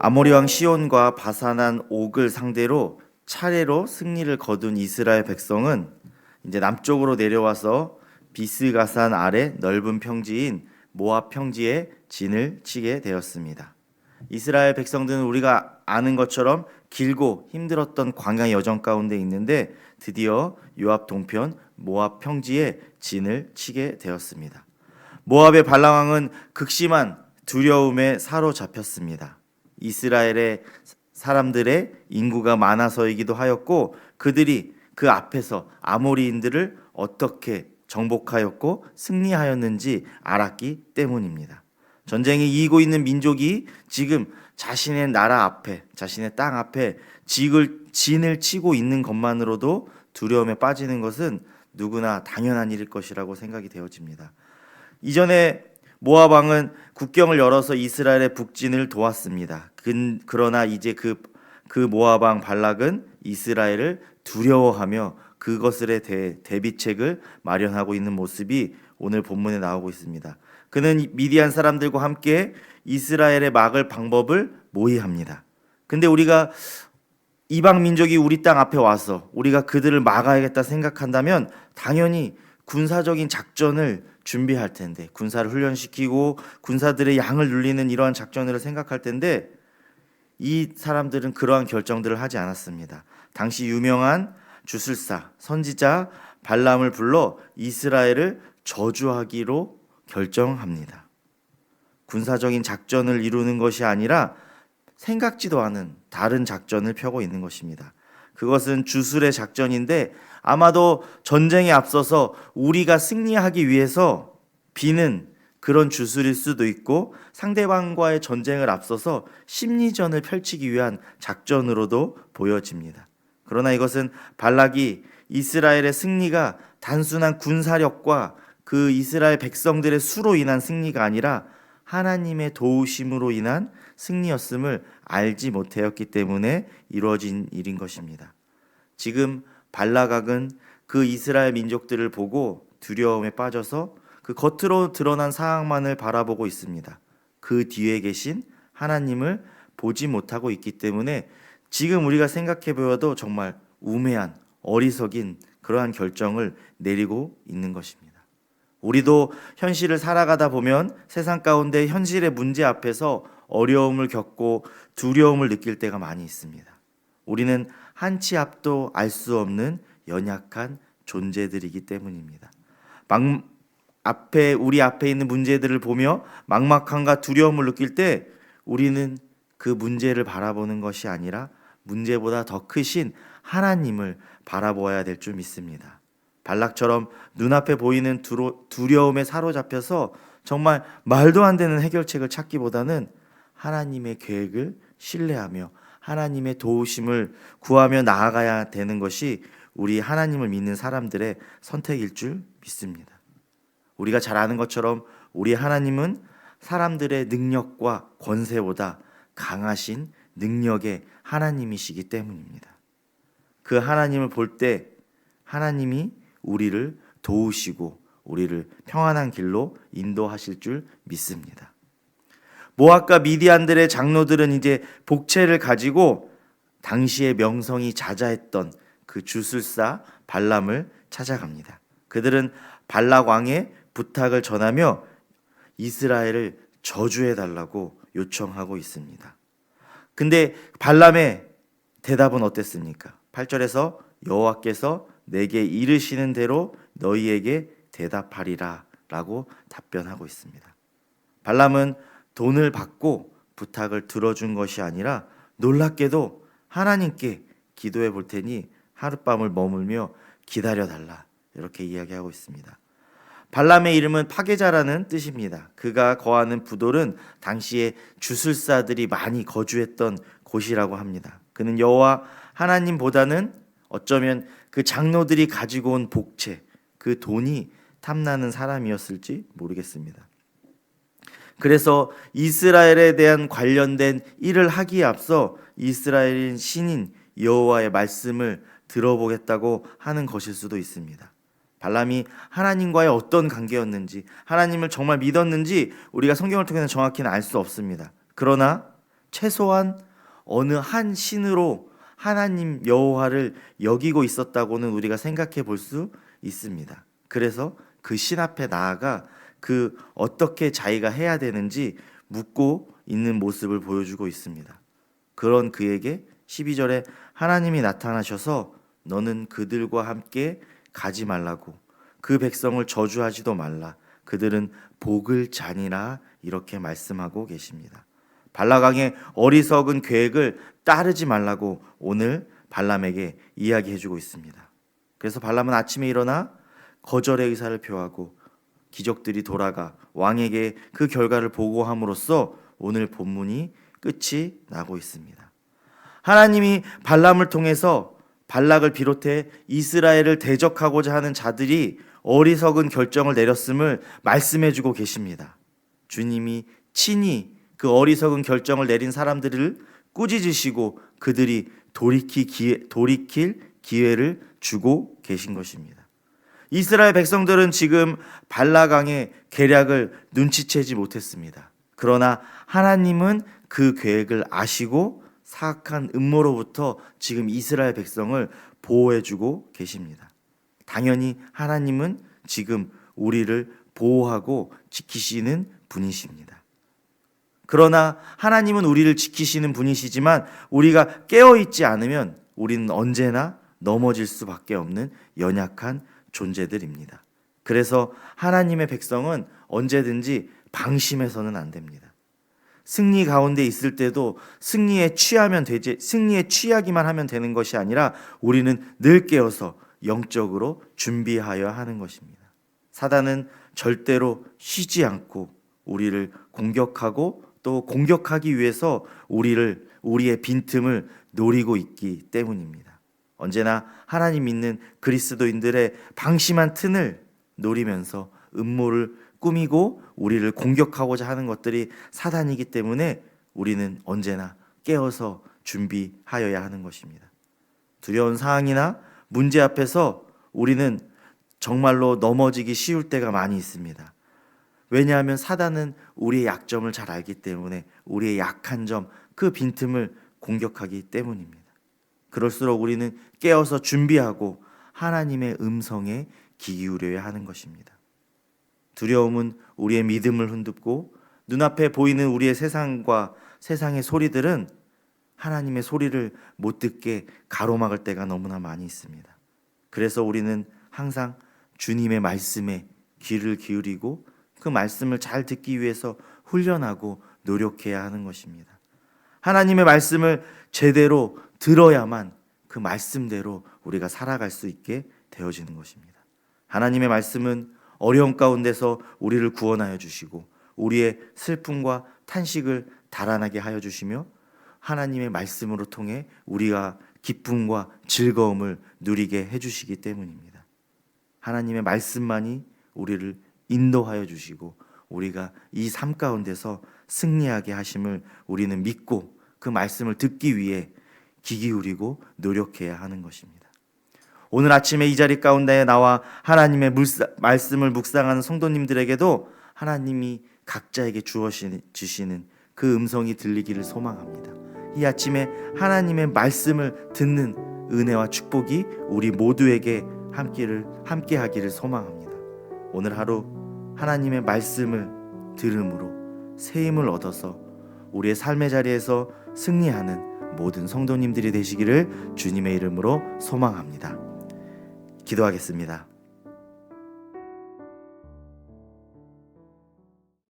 아모리 왕 시온과 바산한 옥을 상대로 차례로 승리를 거둔 이스라엘 백성은 이제 남쪽으로 내려와서 비스가산 아래 넓은 평지인 모압 평지에 진을 치게 되었습니다. 이스라엘 백성들은 우리가 아는 것처럼 길고 힘들었던 광야 여정 가운데 있는데 드디어 요압 동편 모압 평지에 진을 치게 되었습니다. 모압의 발람 왕은 극심한 두려움에 사로잡혔습니다. 이스라엘의 사람들의 인구가 많아서이기도 하였고 그들이 그 앞에서 아모리인들을 어떻게 정복하였고 승리하였는지 알았기 때문입니다. 전쟁에 이기고 있는 민족이 지금 자신의 나라 앞에, 자신의 땅 앞에 진을 치고 있는 것만으로도 두려움에 빠지는 것은 누구나 당연한 일일 것이라고 생각이 되어집니다. 이전에 모압 왕은 국경을 열어서 이스라엘의 북진을 도왔습니다. 그러나 이제 그 모압 왕 발락은 이스라엘을 두려워하며 그것에 대해 대비책을 마련하고 있는 모습이 오늘 본문에 나오고 있습니다. 그는 미디안 사람들과 함께 이스라엘의 막을 방법을 모의합니다. 근데 우리가 이방 민족이 우리 땅 앞에 와서 우리가 그들을 막아야겠다 생각한다면 당연히 군사적인 작전을 준비할 텐데, 군사를 훈련시키고 군사들의 양을 눌리는 이러한 작전을 생각할 텐데 이 사람들은 그러한 결정들을 하지 않았습니다. 당시 유명한 주술사 선지자 발람을 불러 이스라엘을 저주하기로 결정합니다. 군사적인 작전을 이루는 것이 아니라 생각지도 않은 다른 작전을 펴고 있는 것입니다. 그것은 주술의 작전인데 아마도 전쟁에 앞서서 우리가 승리하기 위해서 비는 그런 주술일 수도 있고 상대방과의 전쟁을 앞서서 심리전을 펼치기 위한 작전으로도 보여집니다. 그러나 이것은 발락이 이스라엘의 승리가 단순한 군사력과 그 이스라엘 백성들의 수로 인한 승리가 아니라 하나님의 도우심으로 인한 승리였음을 알지 못하였기 때문에 이루어진 일인 것입니다. 지금 발락은 그 이스라엘 민족들을 보고 두려움에 빠져서 그 겉으로 드러난 상황만을 바라보고 있습니다. 그 뒤에 계신 하나님을 보지 못하고 있기 때문에 지금 우리가 생각해 보아도 정말 우매한 어리석인 그러한 결정을 내리고 있는 것입니다. 우리도 현실을 살아가다 보면 세상 가운데 현실의 문제 앞에서 어려움을 겪고 두려움을 느낄 때가 많이 있습니다. 우리는 한치 앞도 알 수 없는 연약한 존재들이기 때문입니다. 우리 앞에 있는 문제들을 보며 막막함과 두려움을 느낄 때 우리는 그 문제를 바라보는 것이 아니라 문제보다 더 크신 하나님을 바라보아야 될 줄 믿습니다. 발락처럼 눈앞에 보이는 두려움에 사로잡혀서 정말 말도 안 되는 해결책을 찾기보다는 하나님의 계획을 신뢰하며 하나님의 도우심을 구하며 나아가야 되는 것이 우리 하나님을 믿는 사람들의 선택일 줄 믿습니다. 우리가 잘 아는 것처럼 우리 하나님은 사람들의 능력과 권세보다 강하신 능력의 하나님이시기 때문입니다. 그 하나님을 볼 때 하나님이 우리를 도우시고 우리를 평안한 길로 인도하실 줄 믿습니다. 모압과 미디안들의 장로들은 이제 복채를 가지고 당시의 명성이 자자했던 그 주술사 발람을 찾아갑니다. 그들은 발락 왕의 부탁을 전하며 이스라엘을 저주해달라고 요청하고 있습니다. 근데 발람의 대답은 어땠습니까? 8절에서 여호와께서 내게 이르시는 대로 너희에게 대답하리라 라고 답변하고 있습니다. 발람은 돈을 받고 부탁을 들어준 것이 아니라 놀랍게도 하나님께 기도해 볼 테니 하룻밤을 머물며 기다려달라 이렇게 이야기하고 있습니다. 발람의 이름은 파괴자라는 뜻입니다. 그가 거하는 부돌은 당시에 주술사들이 많이 거주했던 곳이라고 합니다. 그는 여호와 하나님보다는 어쩌면 그 장로들이 가지고 온 복채, 그 돈이 탐나는 사람이었을지 모르겠습니다. 그래서 이스라엘에 대한 관련된 일을 하기에 앞서 이스라엘인 신인 여호와의 말씀을 들어보겠다고 하는 것일 수도 있습니다. 발람이 하나님과의 어떤 관계였는지, 하나님을 정말 믿었는지 우리가 성경을 통해서 정확히는 알 수 없습니다. 그러나 최소한 어느 한 신으로 하나님 여호와를 여기고 있었다고는 우리가 생각해 볼 수 있습니다. 그래서 그 신 앞에 나아가 그 어떻게 자기가 해야 되는지 묻고 있는 모습을 보여주고 있습니다. 그런 그에게 12절에 하나님이 나타나셔서 너는 그들과 함께 가지 말라고, 그 백성을 저주하지도 말라, 그들은 복을 자니라, 이렇게 말씀하고 계십니다. 발락왕의 어리석은 계획을 따르지 말라고 오늘 발람에게 이야기해주고 있습니다. 그래서 발람은 아침에 일어나 거절의 의사를 표하고 귀족들이 돌아가 왕에게 그 결과를 보고함으로써 오늘 본문이 끝이 나고 있습니다. 하나님이 발람을 통해서 발락을 비롯해 이스라엘을 대적하고자 하는 자들이 어리석은 결정을 내렸음을 말씀해주고 계십니다. 주님이 친히 그 어리석은 결정을 내린 사람들을 꾸짖으시고 그들이 돌이킬 기회를 주고 계신 것입니다. 이스라엘 백성들은 지금 발락왕의 계략을 눈치채지 못했습니다. 그러나 하나님은 그 계획을 아시고 사악한 음모로부터 지금 이스라엘 백성을 보호해주고 계십니다. 당연히 하나님은 지금 우리를 보호하고 지키시는 분이십니다. 그러나 하나님은 우리를 지키시는 분이시지만 우리가 깨어있지 않으면 우리는 언제나 넘어질 수밖에 없는 연약한 존재들입니다. 그래서 하나님의 백성은 언제든지 방심해서는 안 됩니다. 승리 가운데 있을 때도 승리에 취하기만 하면 되는 것이 아니라 우리는 늘 깨어서 영적으로 준비하여야 하는 것입니다. 사단은 절대로 쉬지 않고 우리를 공격하고 또 공격하기 위해서 우리의 빈틈을 노리고 있기 때문입니다. 언제나 하나님 믿는 그리스도인들의 방심한 틈을 노리면서 음모를 꾸미고 우리를 공격하고자 하는 것들이 사단이기 때문에 우리는 언제나 깨어서 준비하여야 하는 것입니다. 두려운 상황이나 문제 앞에서 우리는 정말로 넘어지기 쉬울 때가 많이 있습니다. 왜냐하면 사단은 우리의 약점을 잘 알기 때문에 우리의 약한 점, 그 빈틈을 공격하기 때문입니다. 그럴수록 우리는 깨어서 준비하고 하나님의 음성에 귀 기울여야 하는 것입니다. 두려움은 우리의 믿음을 흔들고 눈앞에 보이는 우리의 세상의 소리들은 하나님의 소리를 못 듣게 가로막을 때가 너무나 많이 있습니다. 그래서 우리는 항상 주님의 말씀에 귀를 기울이고 그 말씀을 잘 듣기 위해서 훈련하고 노력해야 하는 것입니다. 하나님의 말씀을 제대로 들어야만 그 말씀대로 우리가 살아갈 수 있게 되어지는 것입니다. 하나님의 말씀은 어려움 가운데서 우리를 구원하여 주시고 우리의 슬픔과 탄식을 달아나게 하여 주시며 하나님의 말씀으로 통해 우리가 기쁨과 즐거움을 누리게 해주시기 때문입니다. 하나님의 말씀만이 우리를 인도하여 주시고 우리가 이 삶 가운데서 승리하게 하심을 우리는 믿고 그 말씀을 듣기 위해 귀 기울이고 노력해야 하는 것입니다. 오늘 아침에 이 자리 가운데 나와 하나님의 말씀을 묵상하는 성도님들에게도 하나님이 각자에게 주시는 그 음성이 들리기를 소망합니다. 이 아침에 하나님의 말씀을 듣는 은혜와 축복이 우리 모두에게 함께 하기를 소망합니다. 오늘 하루 하나님의 말씀을 들음으로 새 힘을 얻어서 우리의 삶의 자리에서 승리하는 모든 성도님들이 되시기를 주님의 이름으로 소망합니다. 기도하겠습니다.